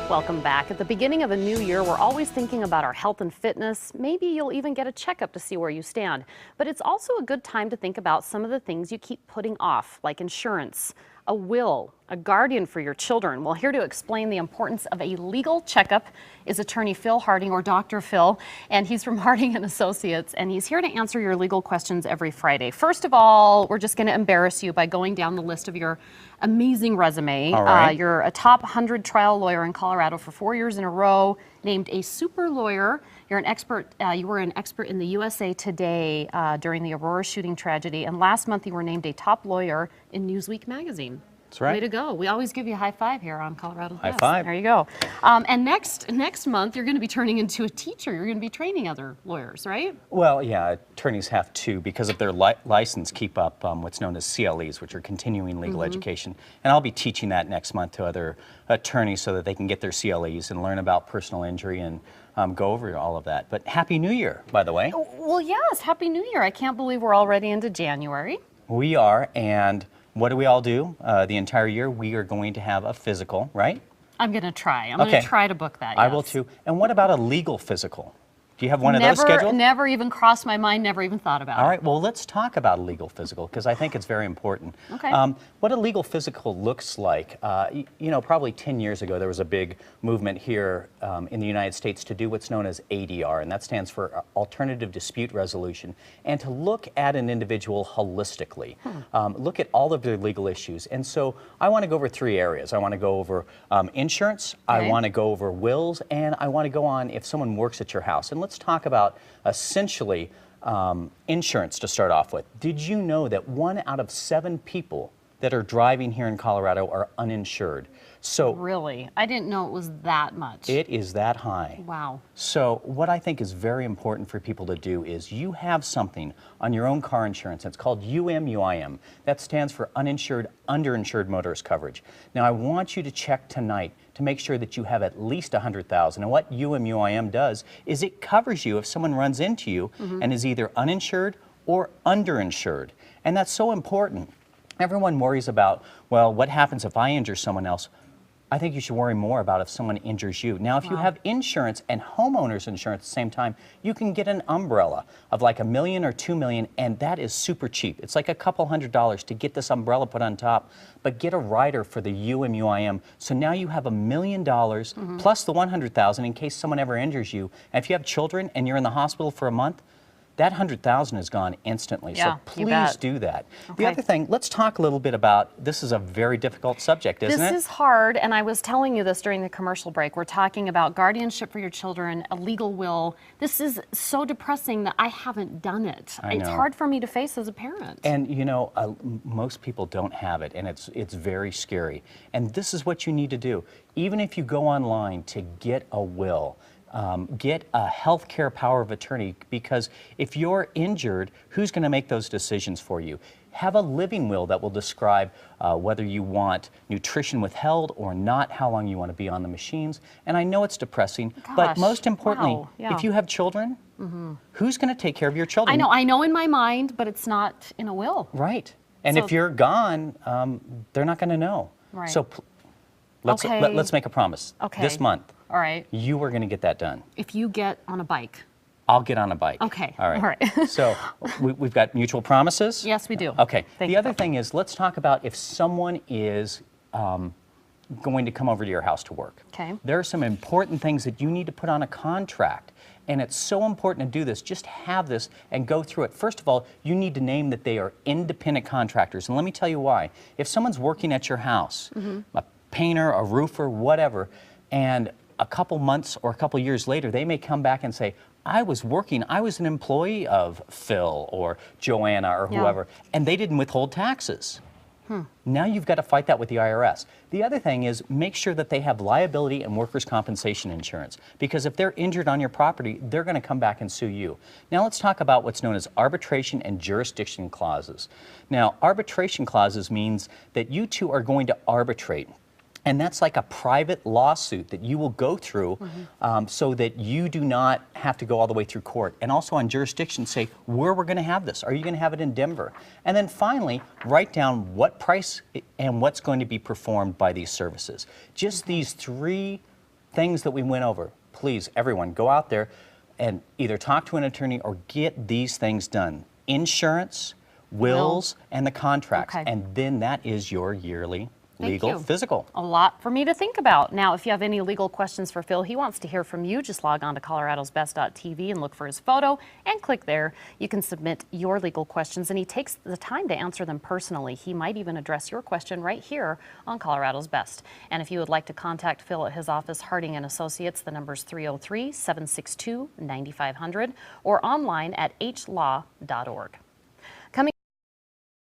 Welcome back. At the beginning of a new year, we're always thinking about our health and fitness. Maybe you'll even get a checkup to see where you stand. But it's also a good time to think about some of the things you keep putting off, like insurance, a will, a guardian for your children. Well, here to explain the importance of a legal checkup is attorney Phil Harding, or Dr. Phil, and he's from Harding and Associates, and he's here to answer your legal questions every Friday. First of all, we're just going to embarrass you by going down the list of your amazing resume. All right. You're a top 100 trial lawyer in Colorado for 4 years in a row, named a super lawyer. You're an expert. You were an expert in the USA Today during the Aurora shooting tragedy, and last month you were named a top lawyer in Newsweek magazine. That's right. Way to go. We always give you a high five here on Colorado High Best. five. There you go. And next month, you're going to be turning into a teacher. You're going to be training other lawyers, right? Well, yeah, attorneys have to, because of their license, keep up what's known as CLEs, which are continuing legal education. And I'll be teaching that next month to other attorneys so that they can get their CLEs and learn about personal injury and go over all of that. But Happy New Year, by the way. Well, yes, Happy New Year. I can't believe we're already into January. We are, and what do we all do the entire year? We are going to have a physical, right? I'm going to try. I'm going to try to book that, yes. I will too. And what about a legal physical? Do you have one of those scheduled? Never even crossed my mind, never even thought about it. All right, well, let's talk about a legal physical, because I think it's very important. Okay. What a legal physical looks like, you know, probably 10 years ago, there was a big movement here in the United States to do what's known as ADR, and that stands for Alternative Dispute Resolution, and to look at an individual holistically, look at all of their legal issues. And so I want to go over 3 areas. I want to go over insurance, I want to go over wills, and I want to go on if someone works at your house. And let's talk about essentially insurance to start off with. Did you know that 1 out of 7 people that are driving here in Colorado are uninsured? So really? I didn't know it was that much. It is that high. Wow. So what I think is very important for people to do is you have something on your own car insurance. It's called UMUIM. That stands for Uninsured Underinsured Motorist Coverage. Now I want you to check tonight to make sure that you have at least $100,000. And what UMUIM does is it covers you if someone runs into you and is either uninsured or underinsured. And that's so important. Everyone worries about, well, what happens if I injure someone else? I think you should worry more about if someone injures you. Now, if you have insurance and homeowners insurance at the same time, you can get an umbrella of like $1 million or $2 million, and that is super cheap. It's like a couple $100 to get this umbrella put on top, but get a rider for the UMUIM. So now you have $1 million plus the $100,000 in case someone ever injures you. And if you have children and you're in the hospital for a month, that $100,000 is gone instantly. Yeah, so please do that. The other thing, let's talk a little bit about, this is a very difficult subject, isn't it? This is hard, and I was telling you this during the commercial break. We're talking about guardianship for your children, a legal will. This is so depressing that I haven't done it. It's hard for me to face as a parent. And you know, most people don't have it, and it's very scary. And this is what you need to do. Even if you go online to get a will, get a health care power of attorney, because if you're injured, who's going to make those decisions for you? Have a living will that will describe whether you want nutrition withheld or not, how long you want to be on the machines. And I know it's depressing, but most importantly, if you have children, who's going to take care of your children? I know in my mind, but it's not in a will. Right. And if you're gone, they're not going to know. Right. So let's make a promise. This month. All right. You are going to get that done. If you get on a bike. I'll get on a bike. Okay. All right. All right. So we've got mutual promises? Yes, we do. Okay. Thank the you. other thing is, let's talk about if someone is going to come over to your house to work. Okay. There are some important things that you need to put on a contract. And it's so important to do this. Just have this and go through it. First of all, you need to name that they are independent contractors. And let me tell you why. If someone's working at your house, a painter, a roofer, whatever, and a couple months or a couple years later, they may come back and say, I was an employee of Phil or Joanna or whoever, and they didn't withhold taxes. Now you've got to fight that with the IRS. The other thing is, make sure that they have liability and workers' compensation insurance, because if they're injured on your property, they're going to come back and sue you. Now let's talk about what's known as arbitration and jurisdiction clauses. Now, arbitration clauses means that you two are going to arbitrate. And that's like a private lawsuit that you will go through so that you do not have to go all the way through court. And also on jurisdiction, say where we're going to have this. Are you going to have it in Denver? And then finally, write down what price and what's going to be performed by these services. Just these 3 things that we went over. Please, everyone, go out there and either talk to an attorney or get these things done. Insurance, wills, and the contracts. Okay. And then that is your yearly Thank legal you. physical. A lot for me to think about. Now, if you have any legal questions for Phil, he wants to hear from you. Just log on to coloradosbest.tv and look for his photo and click there. You can submit your legal questions, and he takes the time to answer them personally. He might even address your question right here on Colorado's Best. And if you would like to contact Phil at his office, Harding & Associates, the number's 303-762-9500 or online at hlaw.org.